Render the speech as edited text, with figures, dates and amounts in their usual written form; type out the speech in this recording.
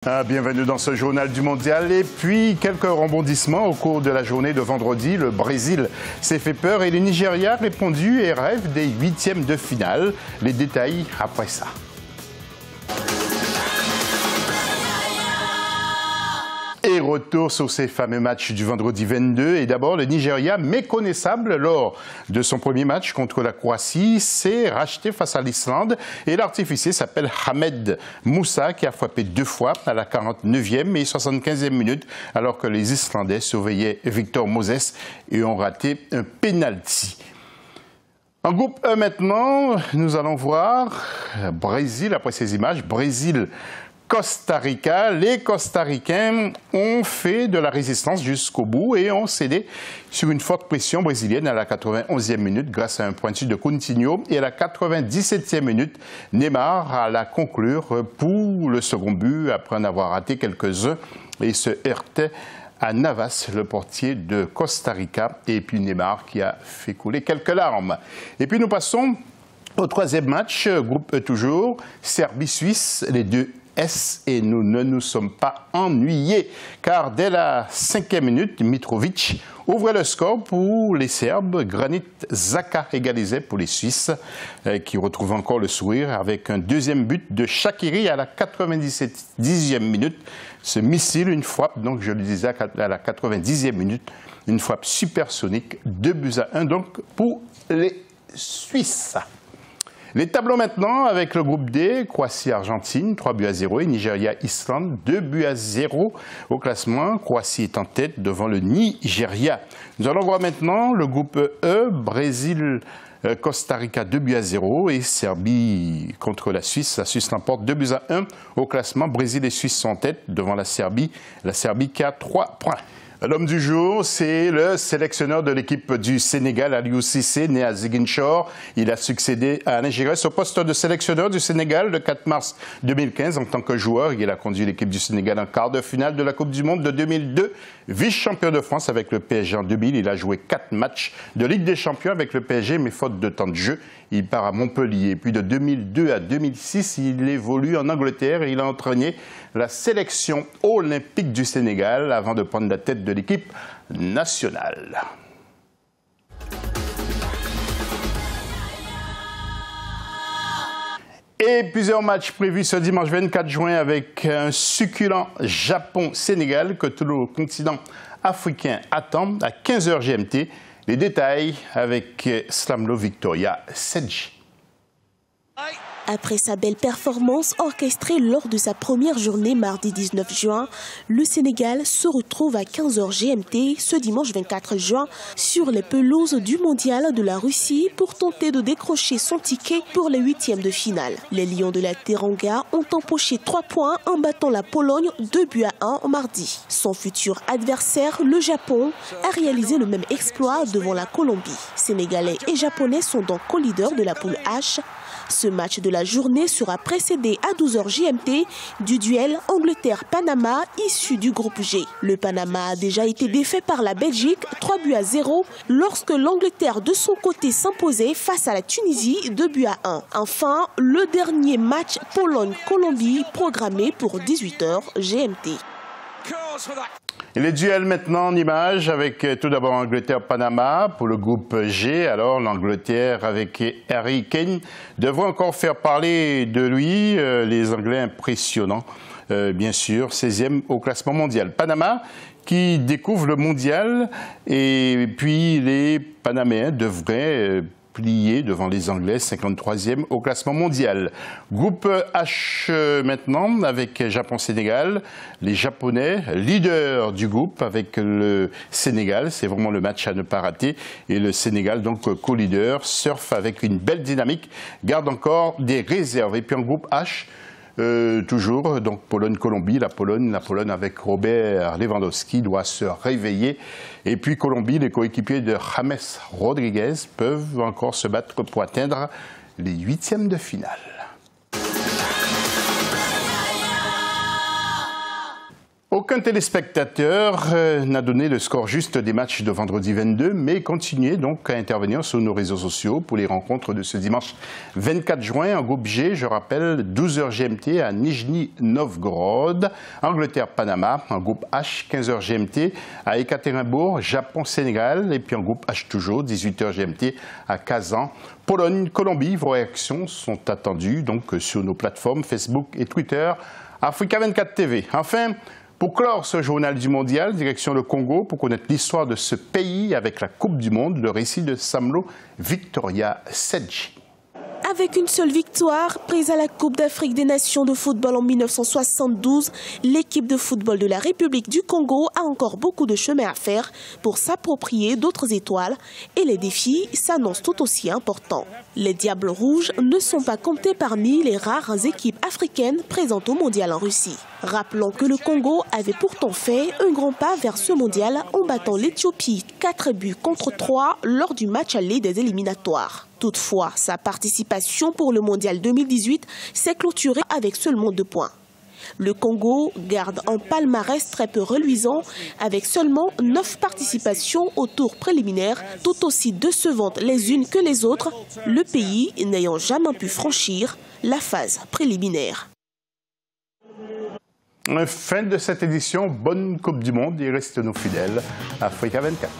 Bienvenue dans ce journal du mondial et puis quelques rebondissements au cours de la journée de vendredi. Le Brésil s'est fait peur et le Nigeria a répondu et rêve des huitièmes de finale. Les détails après ça. Et retour sur ces fameux matchs du vendredi 22. Et d'abord, le Nigeria, méconnaissable lors de son premier match contre la Croatie, s'est racheté face à l'Islande. Et l'artificier s'appelle Ahmed Moussa, qui a frappé deux fois à la 49e et 75e minute, alors que les Islandais surveillaient Victor Moses et ont raté un penalty. En groupe E maintenant, nous allons voir Brésil, après ces images, Brésil-Costa Rica. Les Costaricains ont fait de la résistance jusqu'au bout et ont cédé sur une forte pression brésilienne à la 91e minute grâce à un pointu de Coutinho. Et à la 97e minute, Neymar a la conclure pour le second but après en avoir raté quelques-uns et se heurtait à Navas, le portier de Costa Rica, et puis Neymar qui a fait couler quelques larmes. Et puis nous passons au troisième match, groupe E toujours, Serbie-Suisse, les deux S, et nous ne nous sommes pas ennuyés, car dès la 5e minute, Mitrovic ouvrait le score pour les Serbes. Granit Xhaka égalisait pour les Suisses, qui retrouvent encore le sourire avec un deuxième but de Shaqiri à la 97e minute. Ce missile, une frappe, donc je le disais, à la 90e minute, une frappe supersonique, 2-1 donc pour les Suisses. Les tableaux maintenant avec le groupe D, Croatie-Argentine, 3-0 et Nigeria-Islande, 2-0 au classement. Croatie est en tête devant le Nigeria. Nous allons voir maintenant le groupe E, Brésil-Costa Rica, 2-0 et Serbie contre la Suisse. La Suisse l'emporte 2-1 au classement. Brésil et Suisse sont en tête devant la Serbie qui a 3 points. L'homme du jour, c'est le sélectionneur de l'équipe du Sénégal, Aliou Cissé, né à Ziguinchor. Il a succédé à Alain Giresse au poste de sélectionneur du Sénégal le 4 mars 2015. En tant que joueur, il a conduit l'équipe du Sénégal en quart de finale de la Coupe du Monde de 2002. Vice-champion de France avec le PSG en 2000. Il a joué 4 matchs de Ligue des Champions avec le PSG, mais faute de temps de jeu, il part à Montpellier. Puis de 2002 à 2006, il évolue en Angleterre et il a entraîné la sélection olympique du Sénégal avant de prendre la tête de l'équipe nationale. Et plusieurs matchs prévus ce dimanche 24 juin avec un succulent Japon-Sénégal que tout le continent africain attend à 15h GMT. Les détails avec Slamlo Victoria Sedji. Après sa belle performance orchestrée lors de sa première journée mardi 19 juin, le Sénégal se retrouve à 15h GMT ce dimanche 24 juin sur les pelouses du mondial de la Russie pour tenter de décrocher son ticket pour les huitièmes de finale. Les Lions de la Teranga ont empoché 3 points en battant la Pologne 2-1 mardi. Son futur adversaire, le Japon, a réalisé le même exploit devant la Colombie. Sénégalais et Japonais sont donc co-leaders de la poule H. Ce match de la journée sera précédé à 12h GMT du duel Angleterre-Panama issu du groupe G. Le Panama a déjà été défait par la Belgique 3-0 lorsque l'Angleterre de son côté s'imposait face à la Tunisie 2-1. Enfin, le dernier match Pologne-Colombie programmé pour 18h GMT. Et les duels maintenant en images avec tout d'abord Angleterre-Panama pour le groupe G. Alors l'Angleterre avec Harry Kane devrait encore faire parler de lui. Les Anglais impressionnants, bien sûr, 16e au classement mondial. Panama qui découvre le mondial et puis les Panaméens devraient plié devant les Anglais, 53e au classement mondial. Groupe H maintenant avec Japon-Sénégal. Les Japonais, leaders du groupe avec le Sénégal. C'est vraiment le match à ne pas rater. Et le Sénégal, donc co-leader, surfe avec une belle dynamique, garde encore des réserves. Et puis en groupe H, toujours, donc Pologne-Colombie, la Pologne avec Robert Lewandowski doit se réveiller. Et puis Colombie, les coéquipiers de James Rodriguez peuvent encore se battre pour atteindre les huitièmes de finale. Au Aucun téléspectateur n'a donné le score juste des matchs de vendredi 22, mais continuez donc à intervenir sur nos réseaux sociaux pour les rencontres de ce dimanche 24 juin en groupe G. Je rappelle, 12h GMT à Nijni Novgorod, Angleterre-Panama, en groupe H, 15h GMT à Ekaterinbourg, Japon-Sénégal, et puis en groupe H toujours, 18h GMT à Kazan. Pologne-Colombie, vos réactions sont attendues donc sur nos plateformes Facebook et Twitter, Africa 24 TV. Enfin, pour clore ce journal du mondial, direction le Congo, pour connaître l'histoire de ce pays avec la Coupe du Monde, le récit de Samlo Victoria Sedji. Avec une seule victoire, prise à la Coupe d'Afrique des Nations de football en 1972, l'équipe de football de la République du Congo a encore beaucoup de chemin à faire pour s'approprier d'autres étoiles et les défis s'annoncent tout aussi importants. Les Diables Rouges ne sont pas comptés parmi les rares équipes africaines présentes au mondial en Russie. Rappelons que le Congo avait pourtant fait un grand pas vers ce mondial en battant l'Éthiopie 4-3 lors du match aller des éliminatoires. Toutefois, sa participation pour le mondial 2018 s'est clôturée avec seulement 2 points. Le Congo garde un palmarès très peu reluisant avec seulement 9 participations au tour préliminaire, tout aussi décevantes les unes que les autres, le pays n'ayant jamais pu franchir la phase préliminaire. Fin de cette édition, bonne Coupe du Monde et restez nos fidèles. Africa 24.